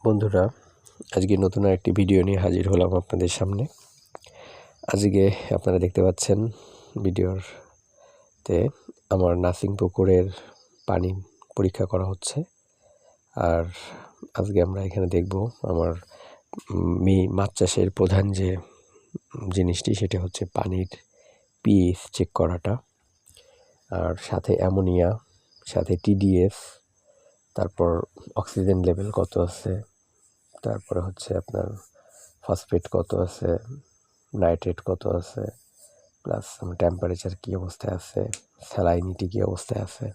বন্ধুরা, আজকে নতুন আরেকটি ভিডিও নিয়ে হাজির হলাম আপনাদের সামনে। আজকে আপনারা দেখতে পাচ্ছেন ভিডিওতে আমার নাসিং পুকুরের পানি পরীক্ষা করা হচ্ছে। আর আজকে আমরা এখানে দেখব আমার মাছ চাষের প্রধান যে জিনিসটি সেটা হচ্ছে পানির পিএইচ চেক করাটা, আর সাথে অ্যামোনিয়া, সাথে টিডিএস, তারপর অক্সিজেন লেভেল কত আছে, তারপরে হচ্ছে আপনার ফসফেট কত আছে, নাইট্রেট কত আছে, প্লাস টেম্পারেচার কী অবস্থায় আছে, স্যালাইনিটি কী অবস্থায় আছে,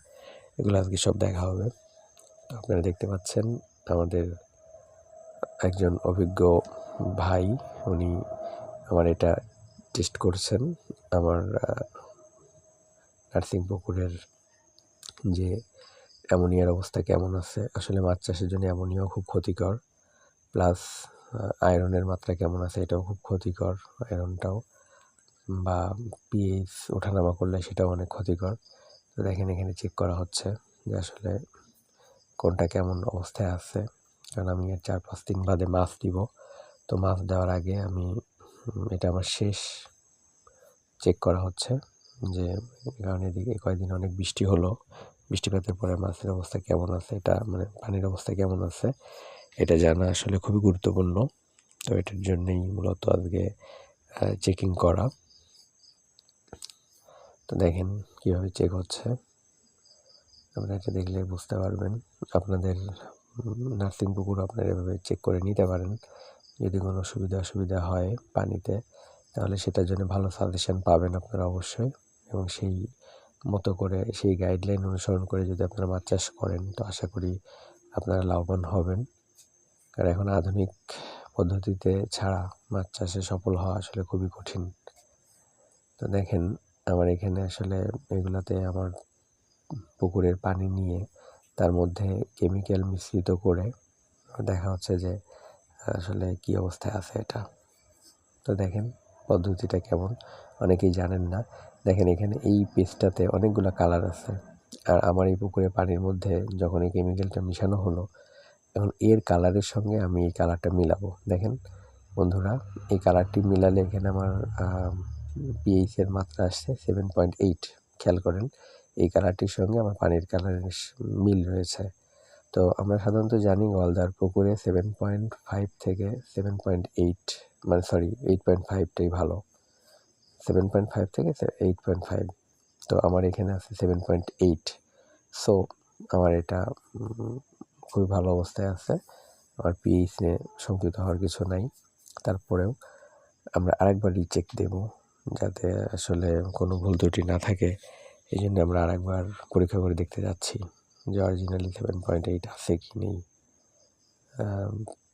এগুলো আজকে সব দেখা হবে। তো আপনারা দেখতে পাচ্ছেন আমাদের একজন অভিজ্ঞ ভাই, উনি আমার এটা টেস্ট করছেন আমার নার্সিং পুকুরের যে অ্যামোনিয়ার অবস্থা কেমন আছে। আসলে মাছ চাষের জন্য অ্যামোনিয়াও খুব ক্ষতিকর, প্লাস আয়রনের মাত্রা কেমন আছে এটাও খুব ক্ষতিকর, আয়রনটাও, বা পিএইচ ওঠানামা করলে সেটাও অনেক ক্ষতিকর। তো দেখেন এখানে চেক করা হচ্ছে যে আসলে কোনটা কেমন অবস্থায় আছে, কারণ আমি 4-5 দিন বাদে মাছ দিব। তো মাছ দেওয়ার আগে আমি এটা আমার শেষ চেক করা হচ্ছে, যে কারণ এদিকে কয়েকদিন অনেক বৃষ্টি হলো, বৃষ্টিপাতের পরে মাছের অবস্থা কেমন আছে, এটা পানির অবস্থা কেমন আছে এটা জানা আসলে খুবই গুরুত্বপূর্ণ। তো এটার জন্যই মূলত আজকে চেকিং করা। তো দেখেন কীভাবে চেক হচ্ছে, আপনারা এটা দেখলে বুঝতে পারবেন। আপনাদের নার্সিং পুকুর আপনারা এভাবে চেক করে নিতে পারেন। যদি কোনো অসুবিধা হয় পানিতে, তাহলে সেটার জন্য ভালো সাজেশন পাবেন আপনারা অবশ্যই, এবং সেই মতো করে সেই গাইডলাইন অনুসরণ করে যদি আপনারা মাছ চাষ করেন, তো আশা করি আপনারা লাভবান হবেন। কারণ এখন আধুনিক পদ্ধতিতে ছাড়া মাছ চাষে সফল হওয়া আসলে খুবই কঠিন। তো দেখেন আমার এখানে আসলে এগুলাতে আমার পুকুরের পানি নিয়ে তার মধ্যে কেমিক্যাল মিশ্রিত করে দেখা হচ্ছে যে আসলে কী অবস্থায় আছে এটা। তো দেখেন পদ্ধতিটা কেমন, অনেকেই জানেন না। দেখেন এখানে এই পেজটাতে অনেকগুলো কালার আছে, আর আমার এই পুকুরে পানির মধ্যে যখন এই কেমিক্যালটা মিশানো হলো, এখন এর কালারের সঙ্গে আমি এই কালারটা মিলাবো। দেখেন বন্ধুরা, এই কালারটি মিলালে এখানে আমার পিএইচের মাত্রা আসছে 7.8। খেয়াল করেন এই কালারটির সঙ্গে আমার পানির কালারের মিল রয়েছে। তো আমরা সাধারণত জানি গলদার পুকুরে 7.5 থেকে 7.8, 8.5টাই ভালো। 7.5 থেকে 8.5, তো আমার এখানে আছে 7.8। সো আমার এটা খুবই ভালো অবস্থায় আছে, আমার পিএইচ নিয়ে শঙ্কিত হওয়ার কিছু নাই। তারপরেও আমরা আরেকবার রিচেক দেব, যাতে আসলে কোনো ভুল ত্রুটি না থাকে। এই জন্য আমরা আরেকবার পরীক্ষা করে দেখতে যাচ্ছি যে অরিজিনালি 7.8 আছে কি নেই।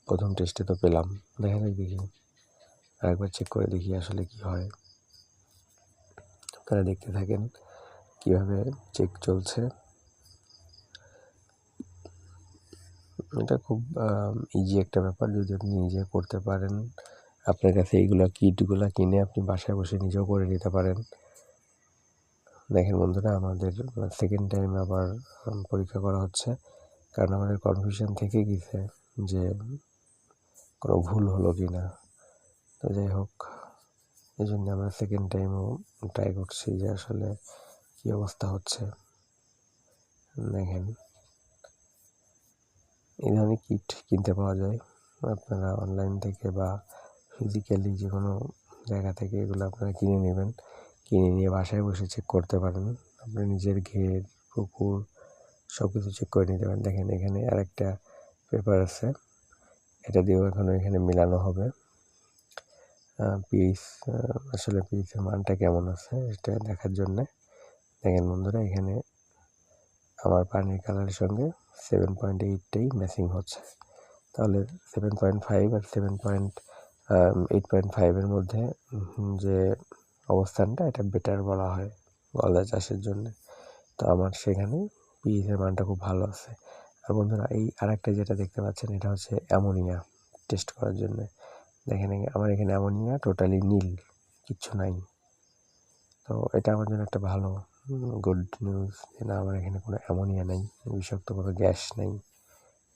প্রথম টেস্টে তো পেলাম, দেখা যাক দেখি, আরেকবার চেক করে দেখি আসলে কি হয়। আপনারা দেখতে থাকেন কিভাবে চেক চলছে। এটা খুব ইজি একটা ব্যাপার, যদি আপনি নিজে করতে পারেন। আপনার কাছে এইগুলো কিটগুলো কিনে আপনি বাসায় বসে নিজেও করে নিতে পারেন। দেখেন বন্ধুরা, আমাদের সেকেন্ড টাইম আবার পরীক্ষা করা হচ্ছে, কারণ আমাদের কনফিউশন থেকে গেছে যে কোনো ভুল হলো কি না। তো যাই হোক, এই জন্য আমরা সেকেন্ড টাইমও ট্রাই করছি যে আসলে কী অবস্থা হচ্ছে। দেখেন এই ধরনের কিট কিনতে পাওয়া যায়, আপনারা অনলাইন থেকে বা ফিজিক্যালি যে কোনো জায়গা থেকে এগুলো আপনারা কিনে নেবেন। কিনে নিয়ে বাসায় বসে চেক করতে পারেন। আপনি নিজের ঘের, পুকুর সব কিছু চেক করে নিতে পারেন। দেখেন এখানে আরেকটা পেপার আছে, এটা দিয়েও এখানে মেলানো হবে পিএইচ, আসলে পিএইচের মানটা কেমন আছে এটা দেখার জন্যে। দেখেন বন্ধুরা, এখানে আমার পানির কালারের সঙ্গে 7.8টাই ম্যাচিং হচ্ছে। তাহলে 7.5 আর 8.5-এর মধ্যে যে অবস্থানটা, এটা বেটার বলা হয় গলদা চাষের জন্য। তো আমার সেখানে পিএইচের মানটা খুব ভালো আছে। আর বন্ধুরা, এই আরেকটা যেটা দেখতে পাচ্ছেন, এটা হচ্ছে অ্যামোনিয়া টেস্ট করার জন্য। দেখেন আমার এখানে অ্যামোনিয়া টোটালি নীল, কিচ্ছু নাই। তো এটা আমার জন্য একটা ভালো গুড নিউজ, যে না আমার এখানে কোনো অ্যামোনিয়া নেই, বিষাক্ত কোনো গ্যাস নেই।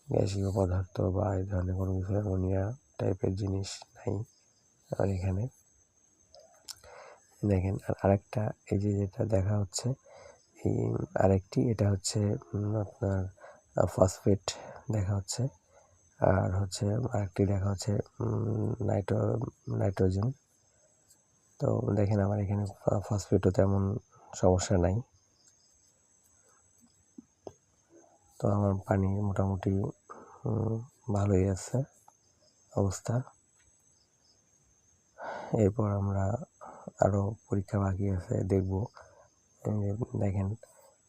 গ্যাসীয় পদার্থ বা এই ধরনের কোনো কিছু অ্যামোনিয়া টাইপের জিনিস নাই আর এখানে। দেখেন আর আরেকটা এই যে যেটা দেখা হচ্ছে এই আরেকটি, এটা হচ্ছে আপনার ফসফেট দেখা হচ্ছে, আর হচ্ছে আরেকটি দেখা হচ্ছে নাইট্রোজেন। তো দেখেন আমার এখানে ফসফেটও তেমন সমস্যা নাই। তো আমার পানি মোটামুটি ভালোই আছে অবস্থা। এরপর আমরা আরও পরীক্ষা বাকি আছে দেখব। দেখেন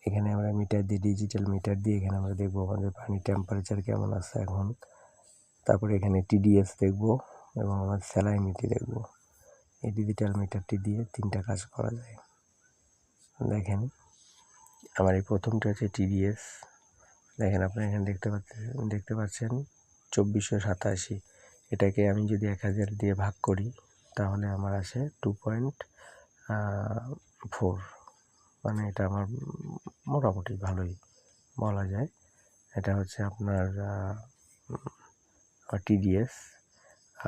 এখানে আমরা মিটার দিয়ে, ডিজিটাল মিটার দিয়ে এখানে আমরা দেখবো আমাদের পানির টেম্পারেচার কেমন আছে এখন। তারপরে এখানে টিডিএস দেখব এবং আমার স্যালাইনিটি দেখব। এই ডিজিটাল মিটারটি দিয়ে 3টা কাজ করা যায়। দেখেন আমার এই প্রথমটা হচ্ছে টিডিএস। দেখেন আপনি এখানে দেখতে পাচ্ছেন 2487। এটাকে আমি যদি 1000 দিয়ে ভাগ করি তাহলে আমার আসে 2.4। মানে এটা আমার মোটামুটি ভালোই বলা যায়। এটা হচ্ছে আপনার টিডিএস।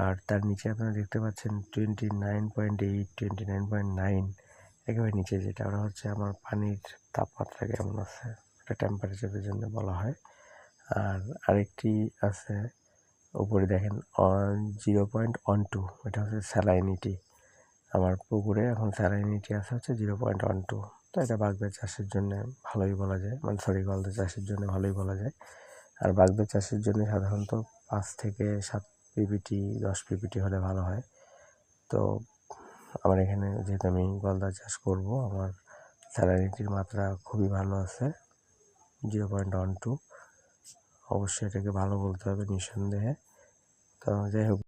আর তার নিচে আপনারা দেখতে পাচ্ছেন 29.8, 29.9 একেবারে নিচে, যেটা ওরা হচ্ছে আমার পানির তাপমাত্রা কেমন আছে, এটা টেম্পারেচারের জন্য বলা হয়। আর আরেকটি আছে উপরে দেখেন 0.12, এটা হচ্ছে স্যালাইনিটি। আমার পুকুরে এখন স্যালাইনিটি আছে হচ্ছে 0.12। তো এটা বাগদা চাষের জন্য ভালোই বলা যায়, মানে গলদা চাষের জন্য ভালোই বলা যায়। আর বাগদা চাষের জন্য সাধারণত 5 থেকে 7 পিপিটি 10 পিপিটি হলে ভালো হয়। তো আমার এখানে যেহেতু আমি গলদা চাষ করব, আমার স্যালাইনিটির মাত্রা খুবই ভালো আছে 0.12। অবশ্যই এটাকে ভালো বলতে হবে নিঃসন্দেহে। তো যাই হোক।